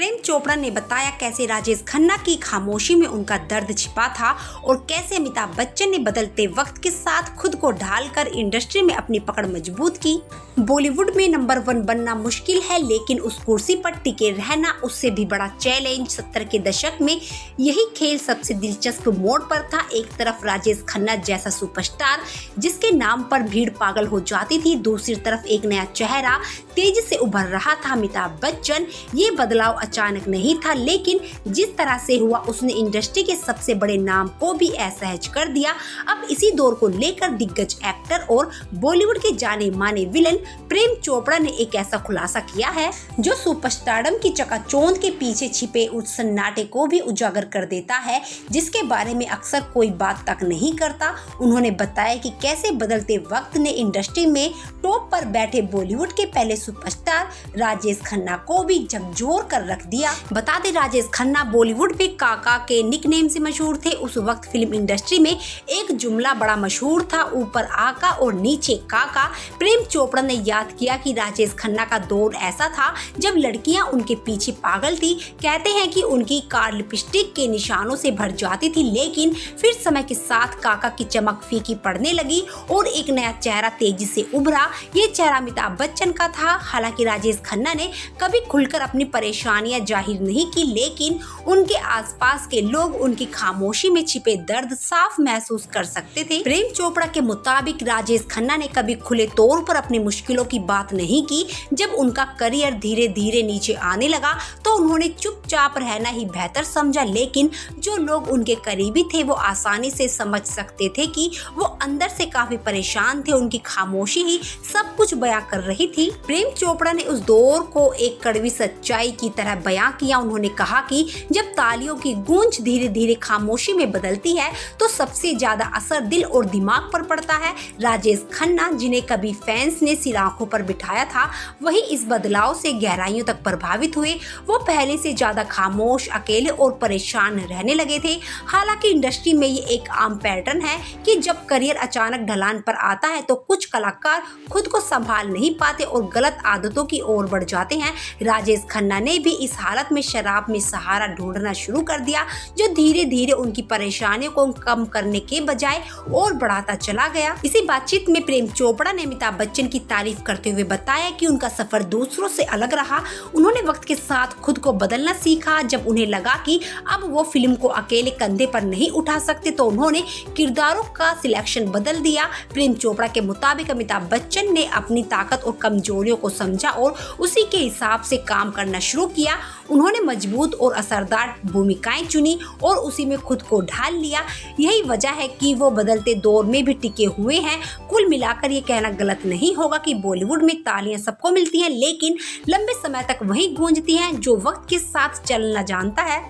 प्रेम चोपड़ा ने बताया कैसे राजेश खन्ना की खामोशी में उनका दर्द छिपा था और कैसे अमिताभ बच्चन ने बदलते वक्त के साथ खुद को ढालकर इंडस्ट्री में अपनी पकड़ मजबूत की। बॉलीवुड में नंबर 1 बनना मुश्किल है, लेकिन उस कुर्सी पर टिके रहना उससे भी बड़ा चैलेंज। 70 के दशक में यही खेल सबसे दिलचस्प मोड़ पर था। एक तरफ राजेश खन्ना जैसा सुपरस्टार जिसके नाम पर भीड़ पागल हो जाती थी, दूसरी तरफ एक नया चेहरा तेजी से उभर रहा था अमिताभ बच्चन। ये बदलाव अचानक नहीं था, लेकिन जिस तरह से हुआ उसने इंडस्ट्री के सबसे बड़े नाम को भी असहज कर दिया। अब इसी दौर को लेकर दिग्गज एक्टर और बॉलीवुड के जाने माने विलन प्रेम चोपड़ा ने एक ऐसा खुलासा किया है जो सुपरस्टारडम की चकाचौंध के पीछे छिपे उस सन्नाटे को भी उजागर कर देता है, जिसके बारे में अक्सर कोई बात तक नहीं करता। उन्होंने बताया कि कैसे बदलते वक्त ने इंडस्ट्री में टॉप पर बैठे बॉलीवुड के पहले सुपरस्टार राजेश खन्ना को भी झकझोर कर रख दिया। बता दें, राजेश खन्ना बॉलीवुड में काका के निकनेम से मशहूर थे। उस वक्त फिल्म इंडस्ट्री में एक जुमला बड़ा मशहूर था, ऊपर आका और नीचे काका। प्रेम चोपड़ा ने याद किया कि राजेश खन्ना का दौर ऐसा था जब लड़कियां उनके पीछे पागल थी। कहते हैं कि उनकी कार लिपस्टिक के निशानों से भर जाती थी, लेकिन फिर समय के साथ काका की चमक फीकी पड़ने लगी और एक नया चेहरा तेजी से उभरा। ये चेहरा अमिताभ बच्चन का था। हालांकि राजेश खन्ना ने कभी खुलकर अपनी परेशानियां जाहिर नहीं की, लेकिन उनके आसपास के लोग उनकी खामोशी में छिपे दर्द साफ महसूस कर सकते थे। प्रेम चोपड़ा के मुताबिक राजेश खन्ना ने कभी खुले तौर पर अपनी मुश्किलों की बात नहीं की। जब उनका करियर धीरे धीरे नीचे आने लगा तो उन्होंने चुपचाप रहना ही बेहतर समझा, लेकिन जो लोग उनके करीबी थे वो आसानी से समझ सकते थे कि वो अंदर से काफी परेशान थे। उनकी खामोशी ही सब कुछ बयां कर रही थी। प्रेम चोपड़ा ने उस दौर को एक कड़वी सच्चाई की तरह बयां किया। उन्होंने कहा कि जब तालियों की गूंज धीरे धीरे खामोशी में बदलती है तो सबसे ज्यादा असर दिल और दिमाग पर पड़ता है। राजेश खन्ना, जिन्हें कभी फैंस ने सिर आंखों पर बिठाया था, वही इस बदलाव से गहराइयों तक प्रभावित हुए। वो पहले से ज्यादा खामोश, अकेले और परेशान रहने लगे थे। हालांकि इंडस्ट्री में ये एक आम पैटर्न है कि जब करियर अचानक ढलान पर आता है तो कुछ कलाकार खुद को संभाल नहीं पाते और गलत आदतों की ओर बढ़ जाते हैं। राजेश खन्ना ने भी इस हालत में शराब में सहारा ढूंढना शुरू कर दिया, जो धीरे धीरे उनकी परेशानियों को कम करने के बजाय और बढ़ाता चला गया। इसी बातचीत में प्रेम चोपड़ा ने अमिताभ बच्चन की तारीफ करते हुए बताया कि उनका सफर दूसरों से अलग रहा। उन्होंने वक्त के साथ खुद को बदलना सीखा। जब उन्हें लगा कि अब वो फिल्म को अकेले कंधे पर नहीं उठा सकते तो उन्होंने किरदारों का सिलेक्शन बदल दिया। प्रेम चोपड़ा के मुताबिक अमिताभ बच्चन ने अपनी ताकत और कमजोरियों को समझा और उसी के हिसाब से काम करना शुरू किया। उन्होंने मजबूत और असरदार भूमिकाएं चुनी और उसी में खुद को ढाल लिया। यही वजह है कि वो बदलते दौर में भी टिके हुए हैं। कुल मिलाकर ये कहना गलत नहीं होगा कि बॉलीवुड में तालियां सबको मिलती हैं, लेकिन लंबे समय तक वही गूंजती हैं जो वक्त के साथ चलना जानता है।